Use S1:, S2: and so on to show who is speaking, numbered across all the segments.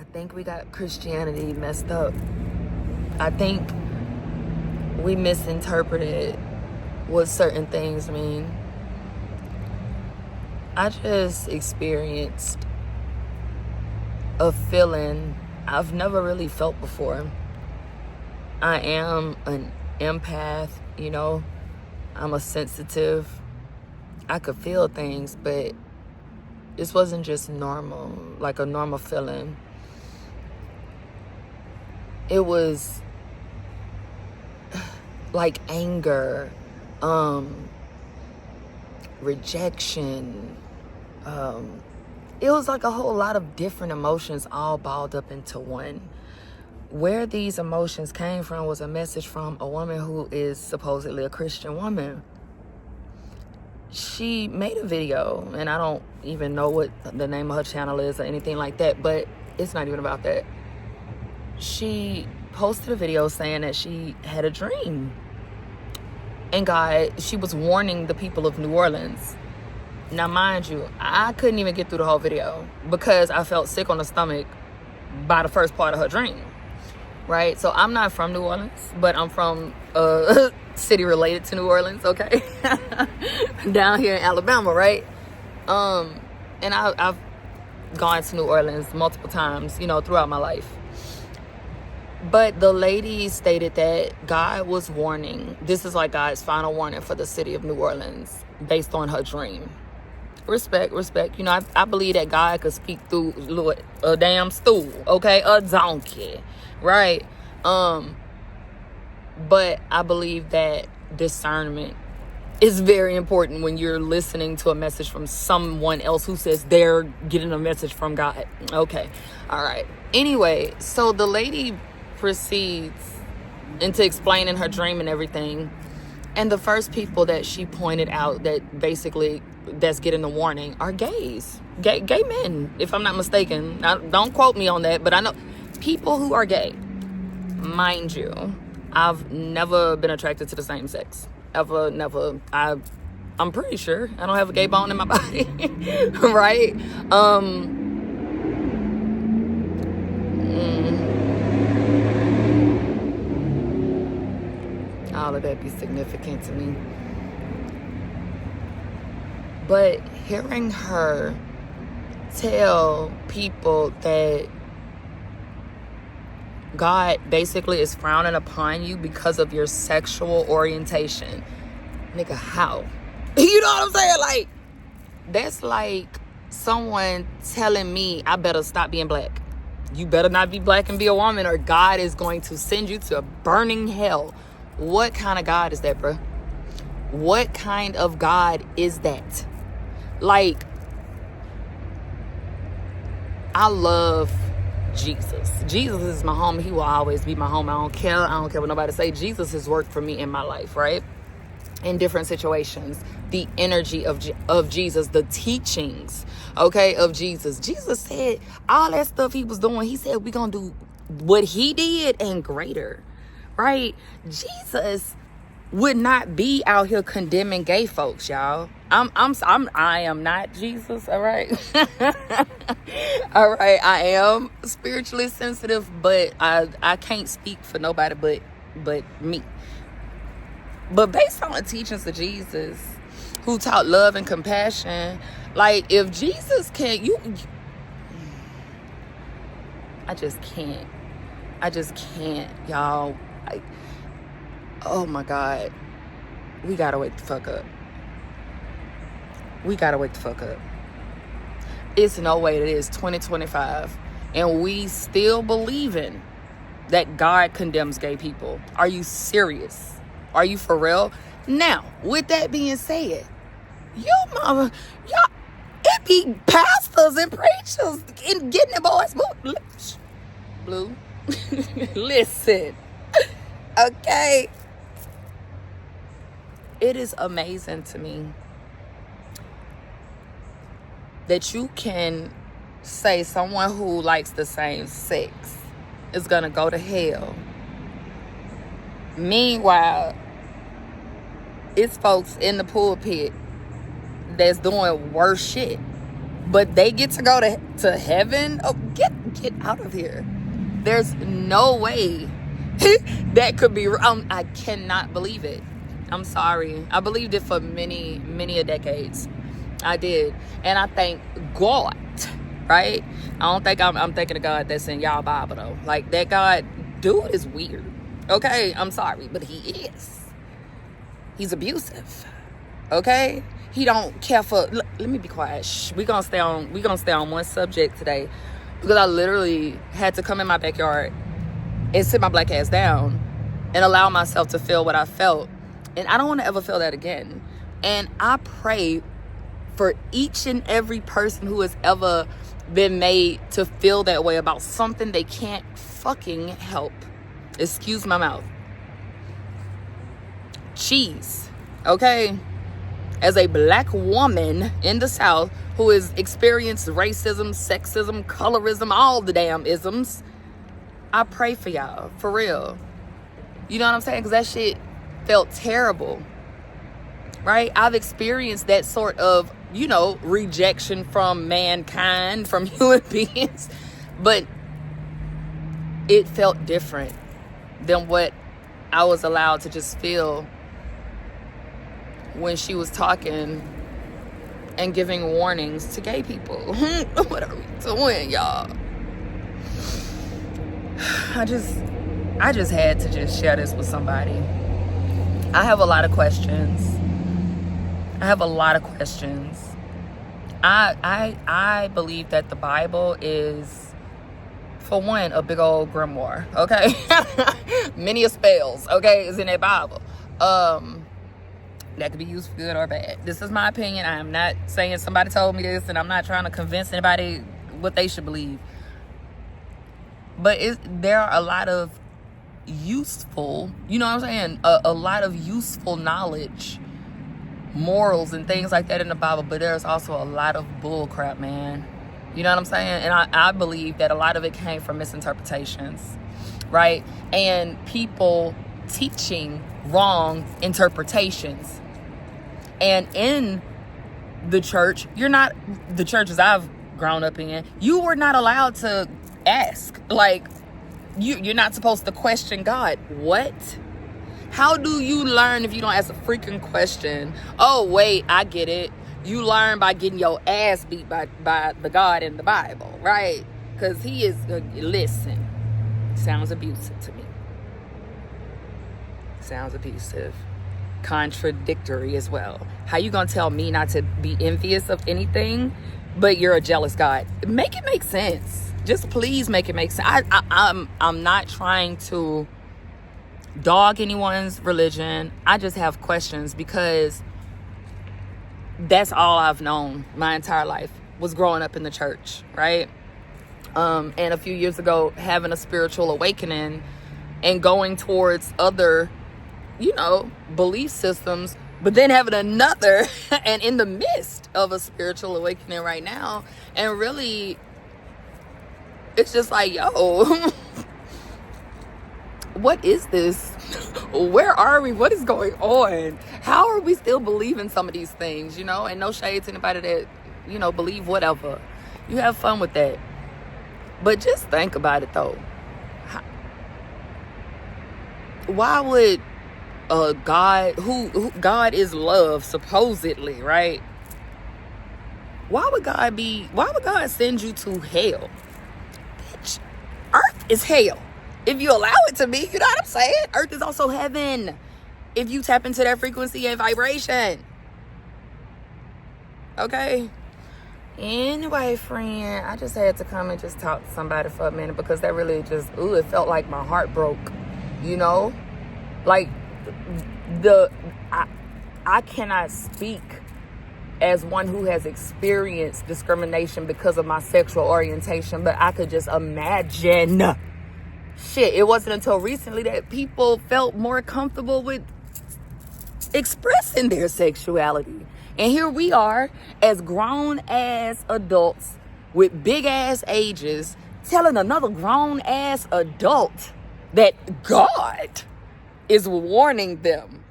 S1: I think we got Christianity messed up. I think we misinterpreted what certain things mean. I just experienced a feeling I've never really felt before. I am an empath, you know. I'm a sensitive. I could feel things, but this wasn't just normal, like a normal feeling. It was like anger, rejection. It was like a whole lot of different emotions all balled up into one. Where these emotions came from was a message from a woman who is supposedly a Christian woman. She made a video, and I don't even know what the name of her channel is or anything like that, but it's not even about that. She posted a video saying that she had a dream. And she was warning the people of New Orleans. Now, mind you, I couldn't even get through the whole video because I felt sick on the stomach by the first part of her dream, right? So I'm not from New Orleans, but I'm from a city related to New Orleans, okay? Down here in Alabama, right? And I've gone to New Orleans multiple times, you know, throughout my life. But the lady stated that God was warning. This is like God's final warning for the city of New Orleans based on her dream. Respect. You know, I believe that God could speak through a damn stool, okay? A donkey, right? But I believe that discernment is very important when you're listening to a message from someone else who says they're getting a message from God. Okay. All right. Anyway, so the lady proceeds into explaining her dream and everything. And the first people that she pointed out that basically that's getting the warning are gays. Gay men, if I'm not mistaken. Now, don't quote me on that, but I know people who are gay. Mind you, I've never been attracted to the same sex. Ever, never. I'm pretty sure I don't have a gay bone in my body. Right? All of that be significant to me. But hearing her tell people that God basically is frowning upon you because of your sexual orientation. Nigga, how? You know what I'm saying? Like, that's like someone telling me I better stop being black. You better not be black and be a woman, or God is going to send you to a burning hell. What kind of God is that, bro? What kind of God is that? Like, I love Jesus. Jesus is my home. He will always be my home. I don't care what nobody say. Jesus has worked for me in my life, right? In different situations. The energy of Jesus, the teachings, okay, of Jesus. Jesus said all that stuff he was doing. He said we're going to do what he did and greater, right? Jesus would not be out here condemning gay folks, y'all. I am not Jesus, all right? All right, I am spiritually sensitive, but I can't speak for nobody but me. But based on the teachings of Jesus, who taught love and compassion, like, if Jesus can, I just can't, y'all. Oh my God, we gotta wake the fuck up. It's no way it is 2025 and we still believing that God condemns gay people. Are you serious? Are you for real? Now, with that being said, y'all, it be pastors and preachers and getting the boys blue. Listen, okay. It is amazing to me that you can say someone who likes the same sex is gonna go to hell. Meanwhile, it's folks in the pulpit that's doing worse shit. but they get to go to heaven. Oh, get out of here. There's no way that could be wrong. I cannot believe it. I'm sorry. I believed it for many a decades. I did. And I thank God, right? I don't think I'm thinking of God that's in y'all Bible, though. Like, that God, dude is weird. Okay? I'm sorry, but he is. He's abusive. Okay? He don't care for... Let me be quiet. Shh. We're gonna stay on one subject today, because I literally had to come in my backyard and sit my black ass down and allow myself to feel what I felt. And I don't want to ever feel that again. And I pray for each and every person who has ever been made to feel that way about something they can't fucking help. Excuse my mouth. Cheese. Okay? As a black woman in the South who has experienced racism, sexism, colorism, all the damn isms, I pray for y'all. For real. You know what I'm saying? Because that shit felt terrible. Right? I've experienced that sort of, rejection from mankind, from human beings. But it felt different than what I was allowed to just feel when she was talking and giving warnings to gay people. What are we doing, y'all? I just had to just share this with somebody. I have a lot of questions. I believe that the Bible is, for one, a big old grimoire, okay? Many of spells, okay, is in that Bible. That could be used for good or bad. This is my opinion. I am not saying somebody told me this, and I'm not trying to convince anybody what they should believe. But there are a lot of useful, you know what I'm saying? A lot of useful knowledge, morals and things like that in the Bible, but there's also a lot of bull crap, man. You know what I'm saying? And I believe that a lot of it came from misinterpretations, right? And people teaching wrong interpretations. And in the church, the churches I've grown up in, you were not allowed to ask. Like, you're not supposed to question God. What? How do you learn if you don't ask a freaking question? Oh, wait, I get it. You learn by getting your ass beat by the God in the Bible, right? Because he is, listen, sounds abusive to me. Sounds abusive. Contradictory as well. How you gonna tell me not to be envious of anything, but you're a jealous God? Make it make sense. Just please make it make sense. I'm not trying to dog anyone's religion. I just have questions, because that's all I've known my entire life, was growing up in the church, right? And a few years ago, having a spiritual awakening and going towards other, belief systems, but then having another and in the midst of a spiritual awakening right now. And really, it's just like, yo, what is this? Where are we? What is going on? How are we still believing some of these things, And no shade to anybody that, believe whatever. You have fun with that. But just think about it, though. Why would God, who God is love, supposedly, right? Why would God send you to hell? Bitch, earth is hell. If you allow it to be, you know what I'm saying? Earth is also heaven. If you tap into that frequency and vibration. Okay? Anyway, friend, I just had to come and just talk to somebody for a minute, because that really just, it felt like my heart broke. Like, I cannot speak as one who has experienced discrimination because of my sexual orientation, but I could just imagine. Shit, it wasn't until recently that people felt more comfortable with expressing their sexuality. And here we are, as grown-ass adults with big-ass ages, telling another grown-ass adult that God is warning them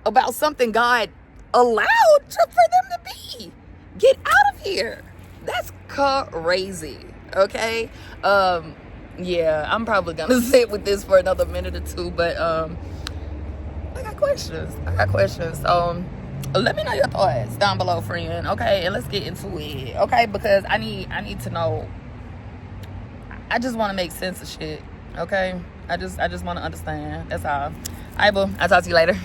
S1: about something God allowed for them to be. Get out of here. That's crazy. Okay. Yeah, I'm probably gonna sit with this for another minute or two, but I got questions. So let me know your thoughts down below, friend. Okay, and let's get into it. Okay, because I need to know. I just want to make sense of shit. Okay, I just want to understand. That's all. Alright, boo. I'll talk to you later.